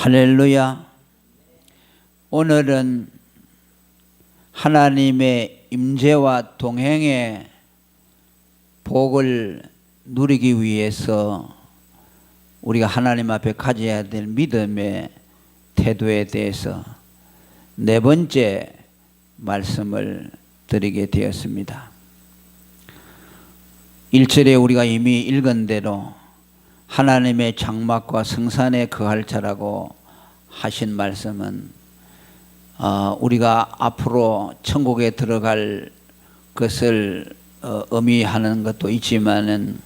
할렐루야. 오늘은 하나님의 임재와 동행의 복을 누리기 위해서 우리가 하나님 앞에 가져야 될 믿음의 태도에 대해서 네 번째 말씀을 드리게 되었습니다. 1절에 우리가 이미 읽은 대로 하나님의 장막과 성산에 거할 자라고 하신 말씀은 우리가 앞으로 천국에 들어갈 것을 의미하는 것도 있지만은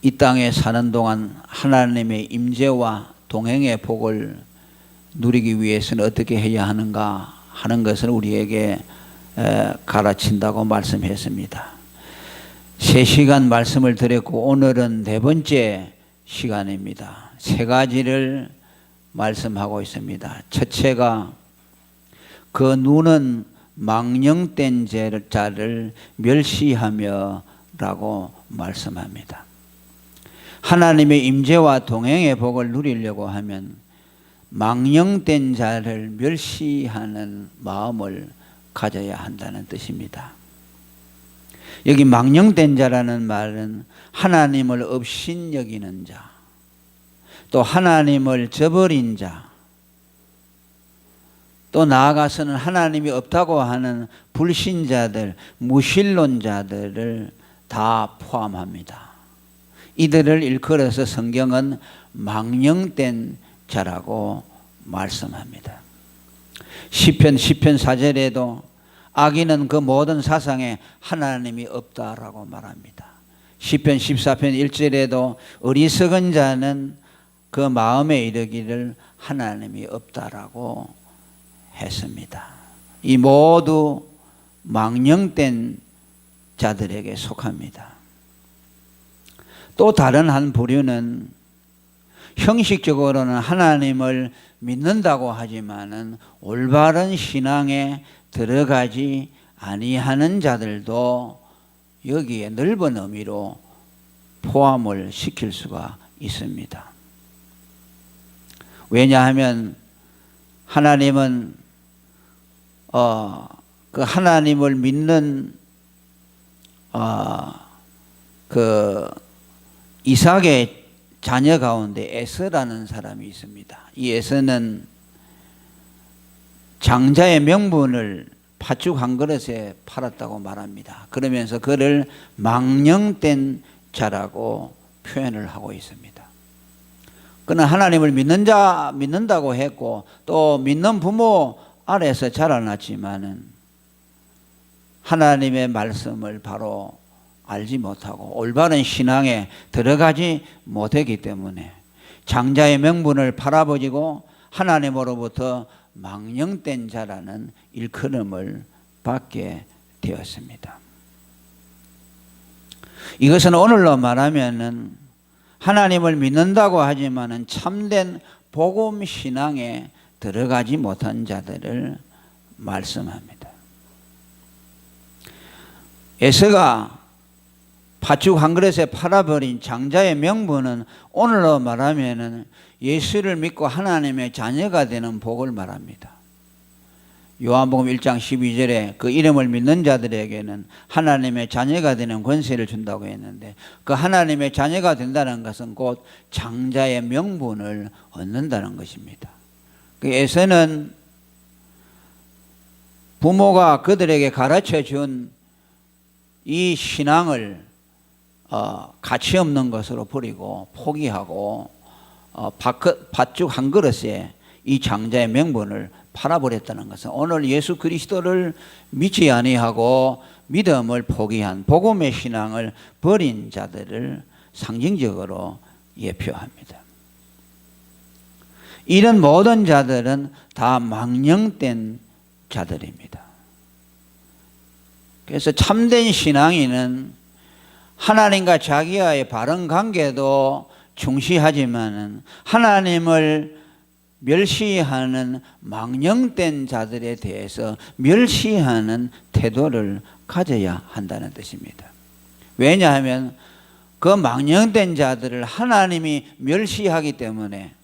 이 땅에 사는 동안 하나님의 임재와 동행의 복을 누리기 위해서는 어떻게 해야 하는가 하는 것을 우리에게 가르친다고 말씀했습니다. 3시간 말씀을 드렸고 오늘은 네 번째 시간입니다. 세 가지를 말씀하고 있습니다. 첫째가 그 눈은 망령된 자를 멸시하며 라고 말씀합니다. 하나님의 임재와 동행의 복을 누리려고 하면 망령된 자를 멸시하는 마음을 가져야 한다는 뜻입니다. 여기 망령된 자라는 말은 하나님을 업신여기는 자, 또 하나님을 저버린 자, 또 나아가서는 하나님이 없다고 하는 불신자들, 무신론자들을 다 포함합니다. 이들을 일컬어서 성경은 망령된 자라고 말씀합니다. 시편 4절에도 악인은 그 모든 사상에 하나님이 없다라고 말합니다. 시편 14편 1절에도 어리석은 자는 그 마음에 이르기를 하나님이 없다라고 했습니다. 이 모두 망령된 자들에게 속합니다. 또 다른 한 부류는 형식적으로는 하나님을 믿는다고 하지만은 올바른 신앙에 들어가지 아니하는 자들도 여기에 넓은 의미로 포함을 시킬 수가 있습니다. 왜냐하면 하나님은 그 하나님을 믿는 그 이삭의 자녀 가운데 에서라는 사람이 있습니다. 이 에서는 장자의 명분을 팥죽 한 그릇에 팔았다고 말합니다. 그러면서 그를 망령된 자라고 표현을 하고 있습니다. 그는 하나님을 믿는다고 했고 또 믿는 부모 아래서 자라났지만은 하나님의 말씀을 바로 알지 못하고 올바른 신앙에 들어가지 못했기 때문에 장자의 명분을 팔아버리고 하나님으로부터 망령된 자라는 일컬음을 받게 되었습니다. 이것은 오늘로 말하면은 하나님을 믿는다고 하지만은 참된 복음 신앙에 들어가지 못한 자들을 말씀합니다. 에서가 팥죽 한 그릇에 팔아버린 장자의 명분은 오늘로 말하면은 예수를 믿고 하나님의 자녀가 되는 복을 말합니다. 요한복음 1장 12절에 그 이름을 믿는 자들에게는 하나님의 자녀가 되는 권세를 준다고 했는데 그 하나님의 자녀가 된다는 것은 곧 장자의 명분을 얻는다는 것입니다. 에서는 부모가 그들에게 가르쳐 준 이 신앙을 가치 없는 것으로 버리고 포기하고 팥죽 한 그릇에 이 장자의 명분을 팔아버렸다는 것은 오늘 예수 그리스도를 믿지 아니하고 믿음을 포기한 복음의 신앙을 버린 자들을 상징적으로 예표합니다. 이런 모든 자들은 다 망령된 자들입니다. 그래서 참된 신앙인은 하나님과 자기와의 바른 관계도 중시하지만은 하나님을 멸시하는 망령된 자들에 대해서 멸시하는 태도를 가져야 한다는 뜻입니다. 왜냐하면 그 망령된 자들을 하나님이 멸시하기 때문에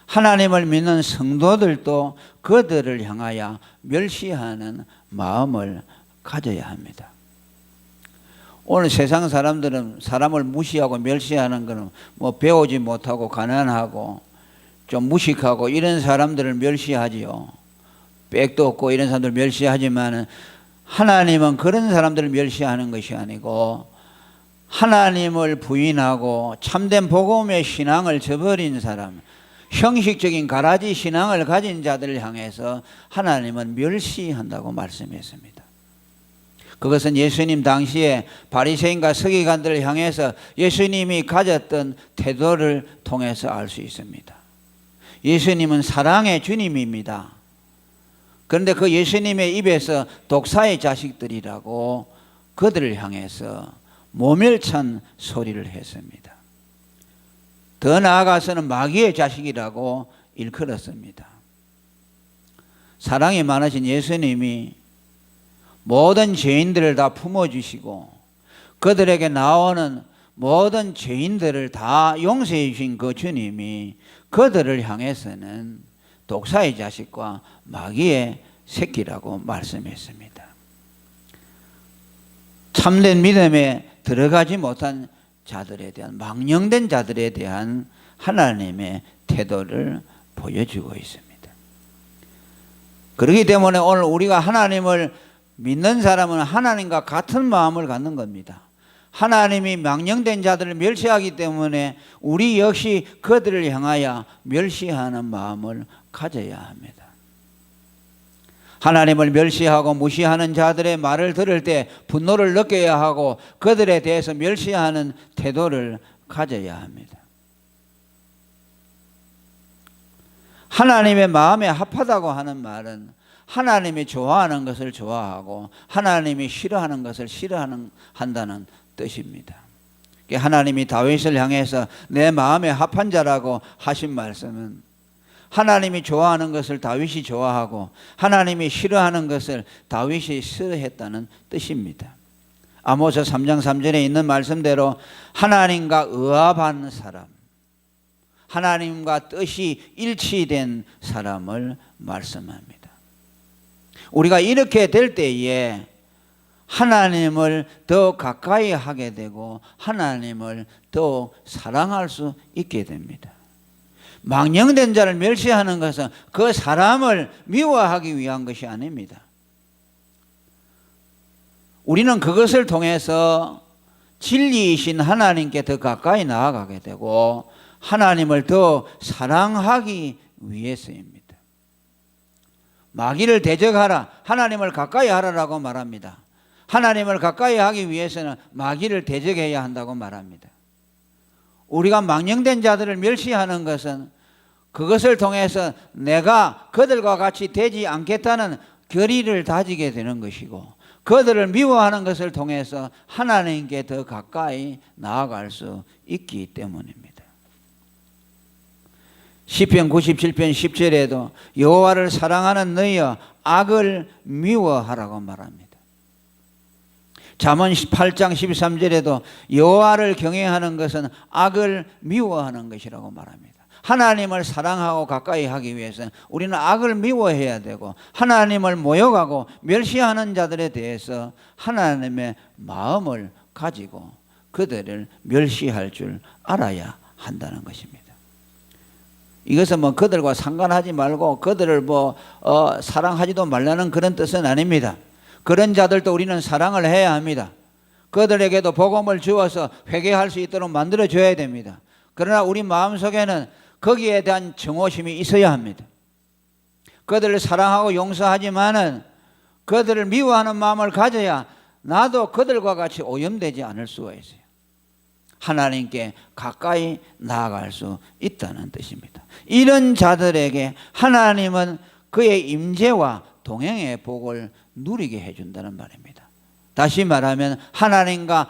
하나님을 믿는 성도들도 그들을 향하여 멸시하는 마음을 가져야 합니다. 오늘 세상 사람들은 사람을 무시하고 멸시하는 것은 뭐 배우지 못하고 가난하고 좀 무식하고 이런 사람들을 멸시하지요. 백도 없고 이런 사람들을 멸시하지만 하나님은 그런 사람들을 멸시하는 것이 아니고 하나님을 부인하고 참된 복음의 신앙을 저버린 사람, 형식적인 가라지 신앙을 가진 자들을 향해서 하나님은 멸시한다고 말씀했습니다. 그것은 예수님 당시에 바리새인과 서기관들을 향해서 예수님이 가졌던 태도를 통해서 알 수 있습니다. 예수님은 사랑의 주님입니다. 그런데 그 예수님의 입에서 독사의 자식들이라고 그들을 향해서 모멸찬 소리를 했습니다. 더 나아가서는 마귀의 자식이라고 일컬었습니다. 사랑이 많으신 예수님이 모든 죄인들을 다 품어주시고 그들에게 나오는 모든 죄인들을 다 용서해 주신 그 주님이 그들을 향해서는 독사의 자식과 마귀의 새끼라고 말씀했습니다. 참된 믿음에 들어가지 못한 자들에 대한, 망령된 자들에 대한 하나님의 태도를 보여주고 있습니다. 그렇기 때문에 오늘 우리가 하나님을 믿는 사람은 하나님과 같은 마음을 갖는 겁니다. 하나님이 망령된 자들을 멸시하기 때문에 우리 역시 그들을 향하여 멸시하는 마음을 가져야 합니다. 하나님을 멸시하고 무시하는 자들의 말을 들을 때 분노를 느껴야 하고 그들에 대해서 멸시하는 태도를 가져야 합니다. 하나님의 마음에 합하다고 하는 말은 하나님이 좋아하는 것을 좋아하고 하나님이 싫어하는 것을 싫어한다는 뜻입니다. 하나님이 다윗을 향해서 내 마음에 합한 자라고 하신 말씀은 하나님이 좋아하는 것을 다윗이 좋아하고 하나님이 싫어하는 것을 다윗이 싫어했다는 뜻입니다. 아모스 3장 3절에 있는 말씀대로 하나님과 의합한 사람, 하나님과 뜻이 일치된 사람을 말씀합니다. 우리가 이렇게 될 때에 하나님을 더 가까이 하게 되고 하나님을 더 사랑할 수 있게 됩니다. 망령된 자를 멸시하는 것은 그 사람을 미워하기 위한 것이 아닙니다. 우리는 그것을 통해서 진리이신 하나님께 더 가까이 나아가게 되고 하나님을 더 사랑하기 위해서입니다. 마귀를 대적하라, 하나님을 가까이 하라라고 말합니다. 하나님을 가까이 하기 위해서는 마귀를 대적해야 한다고 말합니다. 우리가 망령된 자들을 멸시하는 것은 그것을 통해서 내가 그들과 같이 되지 않겠다는 결의를 다지게 되는 것이고 그들을 미워하는 것을 통해서 하나님께 더 가까이 나아갈 수 있기 때문입니다. 시편 97편 10절에도 여호와를 사랑하는 너희여 악을 미워하라고 말합니다. 잠언 8장 13절에도 여호와를 경외하는 것은 악을 미워하는 것이라고 말합니다. 하나님을 사랑하고 가까이 하기 위해서는 우리는 악을 미워해야 되고 하나님을 모욕하고 멸시하는 자들에 대해서 하나님의 마음을 가지고 그들을 멸시할 줄 알아야 한다는 것입니다. 이것은 뭐 그들과 상관하지 말고 그들을 사랑하지도 말라는 그런 뜻은 아닙니다. 그런 자들도 우리는 사랑을 해야 합니다. 그들에게도 복음을 주어서 회개할 수 있도록 만들어줘야 됩니다. 그러나 우리 마음속에는 거기에 대한 정오심이 있어야 합니다. 그들을 사랑하고 용서하지만은 그들을 미워하는 마음을 가져야 나도 그들과 같이 오염되지 않을 수가 있어요. 하나님께 가까이 나아갈 수 있다는 뜻입니다. 이런 자들에게 하나님은 그의 임재와 동행의 복을 누리게 해준다는 말입니다. 다시 말하면 하나님과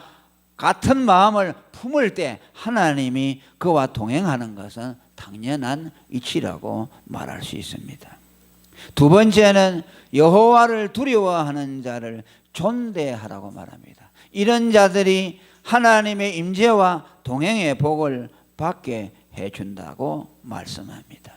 같은 마음을 품을 때 하나님이 그와 동행하는 것은 당연한 이치라고 말할 수 있습니다. 두 번째는 여호와를 두려워하는 자를 존대하라고 말합니다. 이런 자들이 하나님의 임재와 동행의 복을 받게 해준다고 말씀합니다.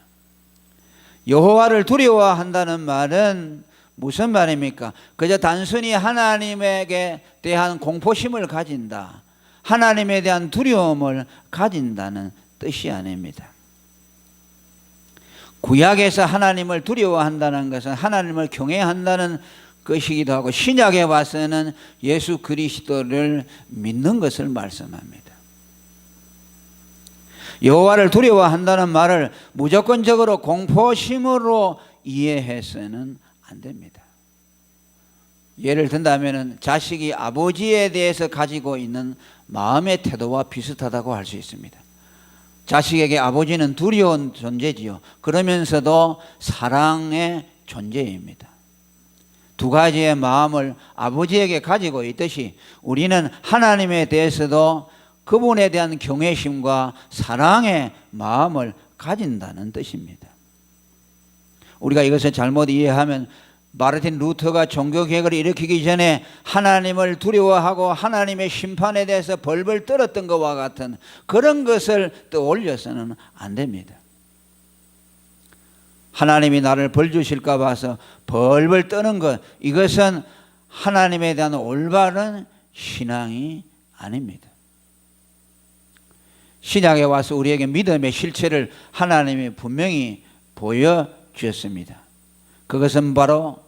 여호와를 두려워한다는 말은 무슨 말입니까? 그저 단순히 하나님에게 대한 공포심을 가진다, 하나님에 대한 두려움을 가진다는 뜻이 아닙니다. 구약에서 하나님을 두려워한다는 것은 하나님을 경외한다는 것이기도 하고, 신약에 와서는 예수 그리스도를 믿는 것을 말씀합니다. 여호와를 두려워한다는 말을 무조건적으로 공포심으로 이해해서는 안 됩니다. 예를 든다면 자식이 아버지에 대해서 가지고 있는 마음의 태도와 비슷하다고 할 수 있습니다. 자식에게 아버지는 두려운 존재지요. 그러면서도 사랑의 존재입니다. 두 가지의 마음을 아버지에게 가지고 있듯이 우리는 하나님에 대해서도 그분에 대한 경외심과 사랑의 마음을 가진다는 뜻입니다. 우리가 이것을 잘못 이해하면 마르틴 루터가 종교개혁을 일으키기 전에 하나님을 두려워하고 하나님의 심판에 대해서 벌벌 떨었던 것과 같은 그런 것을 떠올려서는 안 됩니다. 하나님이 나를 벌 주실까 봐서 벌벌 떠는 것, 이것은 하나님에 대한 올바른 신앙이 아닙니다. 신약에 와서 우리에게 믿음의 실체를 하나님이 분명히 보여주셨습니다. 그것은 바로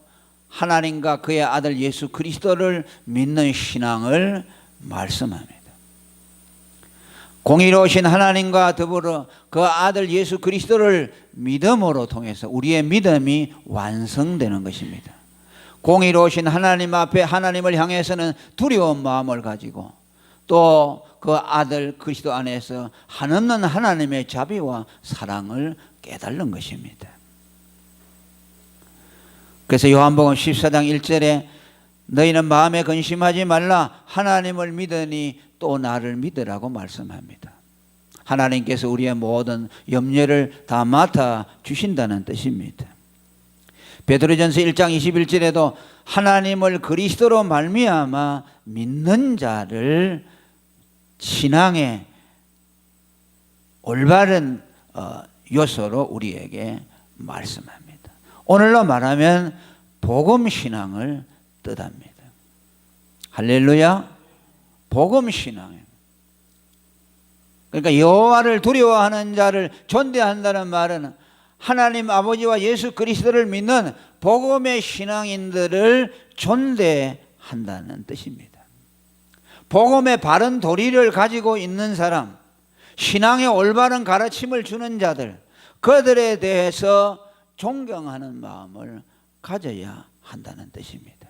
하나님과 그의 아들 예수 그리스도를 믿는 신앙을 말씀합니다. 공의로우신 하나님과 더불어 그 아들 예수 그리스도를 믿음으로 통해서 우리의 믿음이 완성되는 것입니다. 공의로우신 하나님 앞에 하나님을 향해서는 두려운 마음을 가지고 또 그 아들 그리스도 안에서 한없는 하나님의 자비와 사랑을 깨달는 것입니다. 그래서 요한복음 14장 1절에 너희는 마음에 근심하지 말라, 하나님을 믿으니 또 나를 믿으라고 말씀합니다. 하나님께서 우리의 모든 염려를 다 맡아 주신다는 뜻입니다. 베드로전서 1장 21절에도 하나님을 그리스도로 말미암아 믿는 자를 신앙의 올바른 요소로 우리에게 말씀합니다. 오늘로 말하면 복음신앙을 뜻합니다. 할렐루야. 복음신앙. 그러니까 여호와를 두려워하는 자를 존대한다는 말은 하나님 아버지와 예수 그리스도를 믿는 복음의 신앙인들을 존대한다는 뜻입니다. 복음의 바른 도리를 가지고 있는 사람, 신앙의 올바른 가르침을 주는 자들, 그들에 대해서 존경하는 마음을 가져야 한다는 뜻입니다.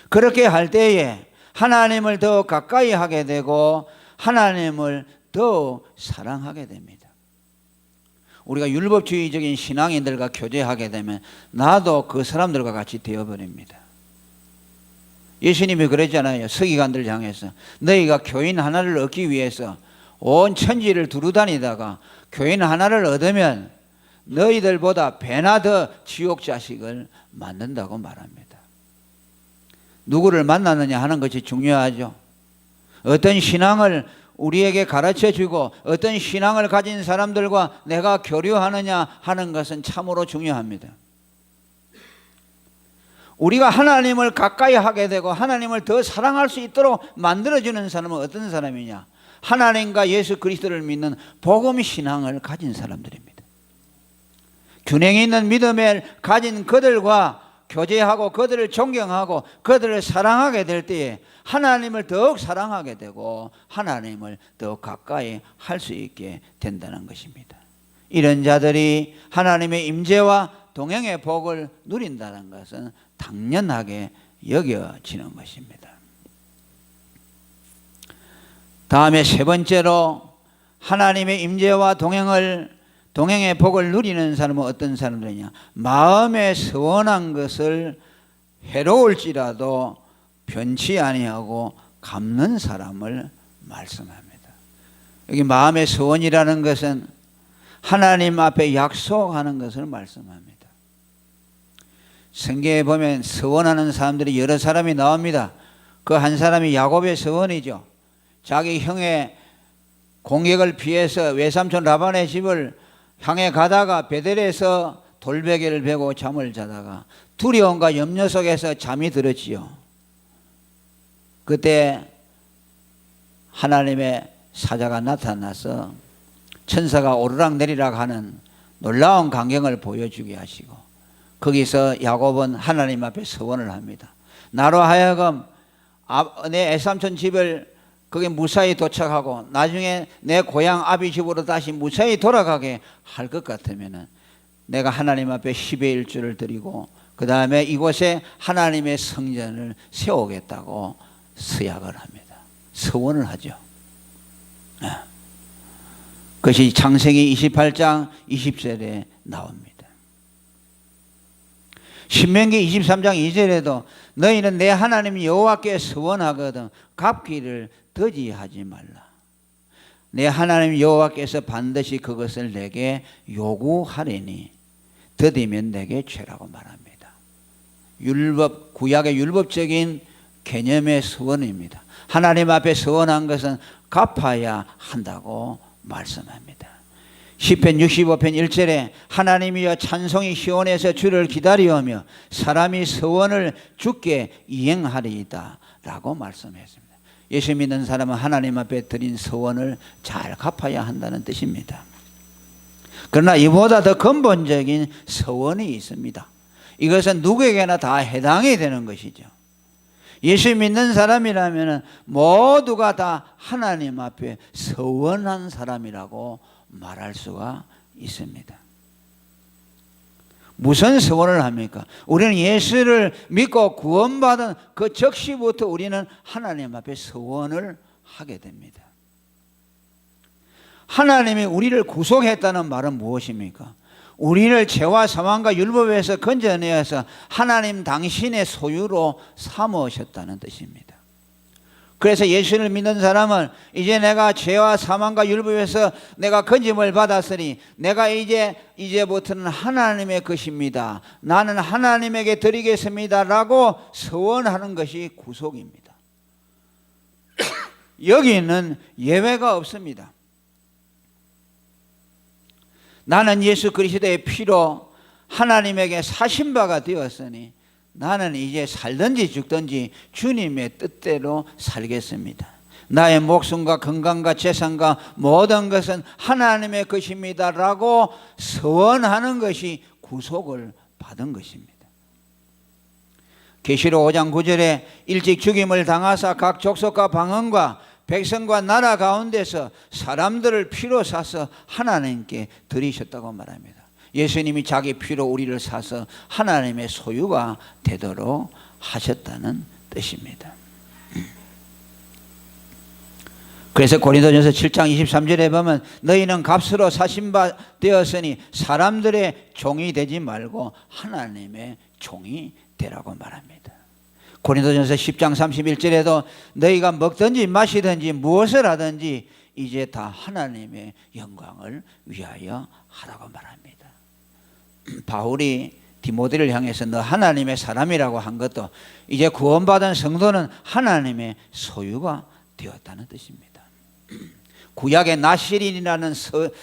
그렇게 할 때에 하나님을 더 가까이 하게 되고 하나님을 더 사랑하게 됩니다. 우리가 율법주의적인 신앙인들과 교제하게 되면 나도 그 사람들과 같이 되어버립니다. 예수님이 그랬잖아요. 서기관들 향해서 너희가 교인 하나를 얻기 위해서 온 천지를 두루다니다가 교인 하나를 얻으면 너희들보다 배나 더 지옥 자식을 만든다고 말합니다. 누구를 만나느냐 하는 것이 중요하죠. 어떤 신앙을 우리에게 가르쳐주고 어떤 신앙을 가진 사람들과 내가 교류하느냐 하는 것은 참으로 중요합니다. 우리가 하나님을 가까이 하게 되고 하나님을 더 사랑할 수 있도록 만들어주는 사람은 어떤 사람이냐? 하나님과 예수 그리스도를 믿는 복음 신앙을 가진 사람들입니다. 균형 있는 믿음을 가진 그들과 교제하고 그들을 존경하고 그들을 사랑하게 될 때에 하나님을 더욱 사랑하게 되고 하나님을 더욱 가까이 할 수 있게 된다는 것입니다. 이런 자들이 하나님의 임재와 동행의 복을 누린다는 것은 당연하게 여겨지는 것입니다. 다음에 세 번째로 하나님의 임재와 동행의 복을 누리는 사람은 어떤 사람들이냐? 마음에 서원한 것을 해로울지라도 변치 아니하고 갚는 사람을 말씀합니다. 여기 마음의 서원이라는 것은 하나님 앞에 약속하는 것을 말씀합니다. 성경에 보면 서원하는 사람들이 여러 사람이 나옵니다. 그 한 사람이 야곱의 서원이죠. 자기 형의 공격을 피해서 외삼촌 라반의 집을 향해 가다가 베델에서 돌베개를 베고 잠을 자다가 두려움과 염려 속에서 잠이 들었지요. 그때 하나님의 사자가 나타나서 천사가 오르락내리락 하는 놀라운 광경을 보여주게 하시고, 거기서 야곱은 하나님 앞에 서원을 합니다. 나로 하여금 내 애삼촌 집을 거기 무사히 도착하고 나중에 내 고향 아비 집으로 다시 무사히 돌아가게 할 것 같으면 내가 하나님 앞에 10의 1조를 드리고 그 다음에 이곳에 하나님의 성전을 세우겠다고 서약을 합니다. 서원을 하죠. 그것이 창세기 28장 20절에 나옵니다. 신명기 23장 2절에도 너희는 내 하나님 여호와께 서원하거든 갚기를 더디하지 말라. 내 하나님 여호와께서 반드시 그것을 내게 요구하리니 더디면 내게 죄라고 말합니다. 율법, 구약의 율법적인 개념의 서원입니다. 하나님 앞에 서원한 것은 갚아야 한다고 말씀합니다. 시편 65편 1절에 하나님이여 찬송이 시온에서 주를 기다리오며 사람이 서원을 주께 이행하리이다 라고 말씀했습니다. 예수 믿는 사람은 하나님 앞에 드린 서원을 잘 갚아야 한다는 뜻입니다. 그러나 이보다 더 근본적인 서원이 있습니다. 이것은 누구에게나 다 해당이 되는 것이죠. 예수 믿는 사람이라면 모두가 다 하나님 앞에 서원한 사람이라고 말할 수가 있습니다. 무슨 서원을 합니까? 우리는 예수를 믿고 구원받은 그 적시부터 우리는 하나님 앞에 서원을 하게 됩니다. 하나님이 우리를 구속했다는 말은 무엇입니까? 우리를 죄와 사망과 율법에서 건져내어서 하나님 당신의 소유로 삼으셨다는 뜻입니다. 그래서 예수를 믿는 사람은 이제 내가 죄와 사망과 율법에서 내가 건짐을 받았으니 내가 이제부터는 하나님의 것입니다. 나는 하나님에게 드리겠습니다 라고 서원하는 것이 구속입니다. 여기는 예외가 없습니다. 나는 예수 그리스도의 피로 하나님에게 사신 바가 되었으니 나는 이제 살든지 죽든지 주님의 뜻대로 살겠습니다. 나의 목숨과 건강과 재산과 모든 것은 하나님의 것입니다 라고 서원하는 것이 구속을 받은 것입니다. 계시록 5장 9절에 일찍 죽임을 당하사 각 족속과 방언과 백성과 나라 가운데서 사람들을 피로 사서 하나님께 드리셨다고 말합니다. 예수님이 자기 피로 우리를 사서 하나님의 소유가 되도록 하셨다는 뜻입니다. 그래서 고린도전서 7장 23절에 보면 너희는 값으로 사신 바 되었으니 사람들의 종이 되지 말고 하나님의 종이 되라고 말합니다. 고린도전서 10장 31절에도 너희가 먹든지 마시든지 무엇을 하든지 이제 다 하나님의 영광을 위하여 하라고 말합니다. 바울이 디모데를 향해서 너 하나님의 사람이라고 한 것도 이제 구원받은 성도는 하나님의 소유가 되었다는 뜻입니다. 구약의 나실인이라는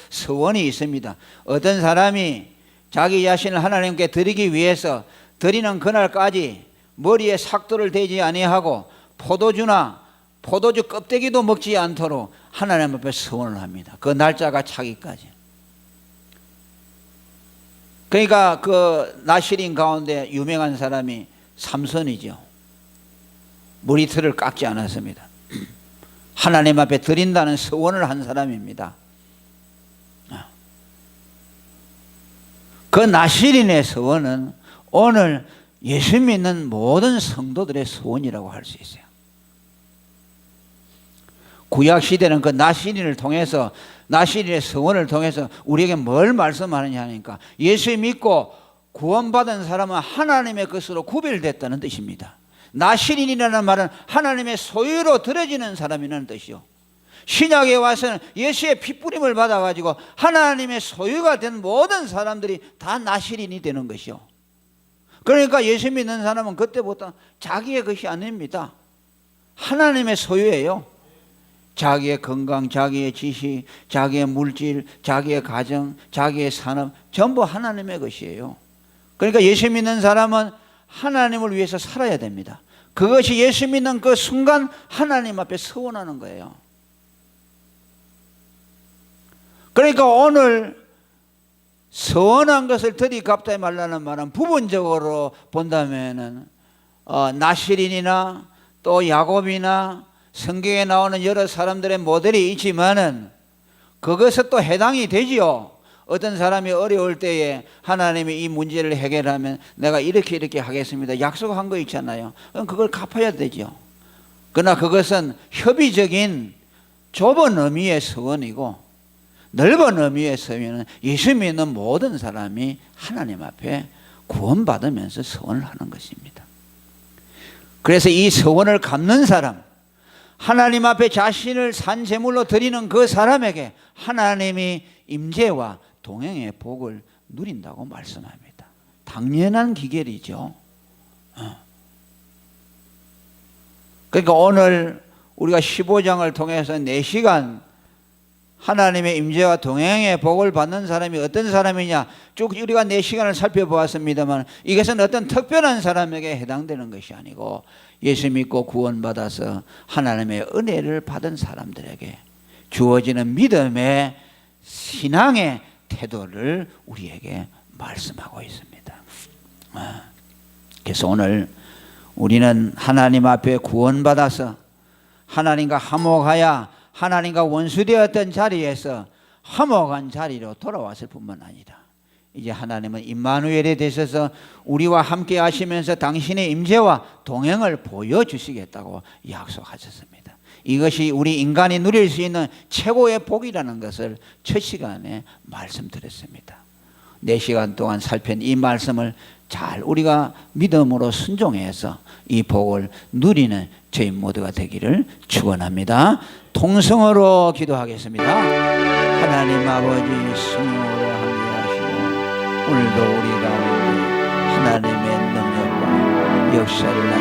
서원이 있습니다. 어떤 사람이 자기 자신을 하나님께 드리기 위해서 드리는 그날까지 머리에 삭도를 대지 아니하고 포도주 껍데기도 먹지 않도록 하나님 앞에 서원을 합니다. 그 날짜가 차기까지. 그러니까 그 나실인 가운데 유명한 사람이 삼손이죠. 머리털을 깎지 않았습니다. 하나님 앞에 드린다는 서원을 한 사람입니다. 그 나실인의 서원은 오늘 예수 믿는 모든 성도들의 소원이라고 할 수 있어요. 구약시대는 그 나실인을 통해서 나실인의 서원을 통해서 우리에게 뭘 말씀하느냐 하니까 예수 믿고 구원받은 사람은 하나님의 것으로 구별됐다는 뜻입니다. 나실인이라는 말은 하나님의 소유로 들어지는 사람이라는 뜻이요. 신약에 와서는 예수의 핏부림을 받아가지고 하나님의 소유가 된 모든 사람들이 다 나실인이 되는 것이요. 그러니까 예수 믿는 사람은 그때부터 자기의 것이 아닙니다. 하나님의 소유예요. 자기의 건강, 자기의 지식, 자기의 물질, 자기의 가정, 자기의 산업 전부 하나님의 것이에요. 그러니까 예수 믿는 사람은 하나님을 위해서 살아야 됩니다. 그것이 예수 믿는 그 순간 하나님 앞에 서원하는 거예요. 그러니까 오늘 서원한 것을 들이갚다 말라는 말은 부분적으로 본다면은 나실인이나 또 야곱이나 성경에 나오는 여러 사람들의 모델이 있지만은 그것에 또 해당이 되지요. 어떤 사람이 어려울 때에 하나님이 이 문제를 해결하면 내가 이렇게 하겠습니다. 약속한 거 있잖아요. 그럼 그걸 갚아야 되죠. 그러나 그것은 협의적인 좁은 의미의 서원이고 넓은 의미의 서원은 예수 믿는 모든 사람이 하나님 앞에 구원받으면서 서원을 하는 것입니다. 그래서 이 서원을 갚는 사람, 하나님 앞에 자신을 산 제물로 드리는 그 사람에게 하나님이 임재와 동행의 복을 누린다고 말씀합니다. 당연한 기결이죠. 그러니까 오늘 우리가 15장을 통해서 4시간 하나님의 임재와 동행의 복을 받는 사람이 어떤 사람이냐 쭉 우리가 4시간을 살펴보았습니다만 이것은 어떤 특별한 사람에게 해당되는 것이 아니고 예수 믿고 구원받아서 하나님의 은혜를 받은 사람들에게 주어지는 믿음의 신앙의 태도를 우리에게 말씀하고 있습니다. 그래서 오늘 우리는 하나님 앞에 구원받아서 하나님과 화목하여 하나님과 원수되었던 자리에서 화목한 자리로 돌아왔을 뿐만 아니라 이제 하나님은 임마누엘에 되셔서 우리와 함께 하시면서 당신의 임재와 동행을 보여주시겠다고 약속하셨습니다. 이것이 우리 인간이 누릴 수 있는 최고의 복이라는 것을 첫 시간에 말씀드렸습니다. 4시간 동안 살핀 이 말씀을 잘 우리가 믿음으로 순종해서 이 복을 누리는 저희 모두가 되기를 축원합니다. 통성으로 기도하겠습니다. 하나님 아버지 성령으로 함께하시고 오늘도 우리 가운데 하나님의 능력과 역사를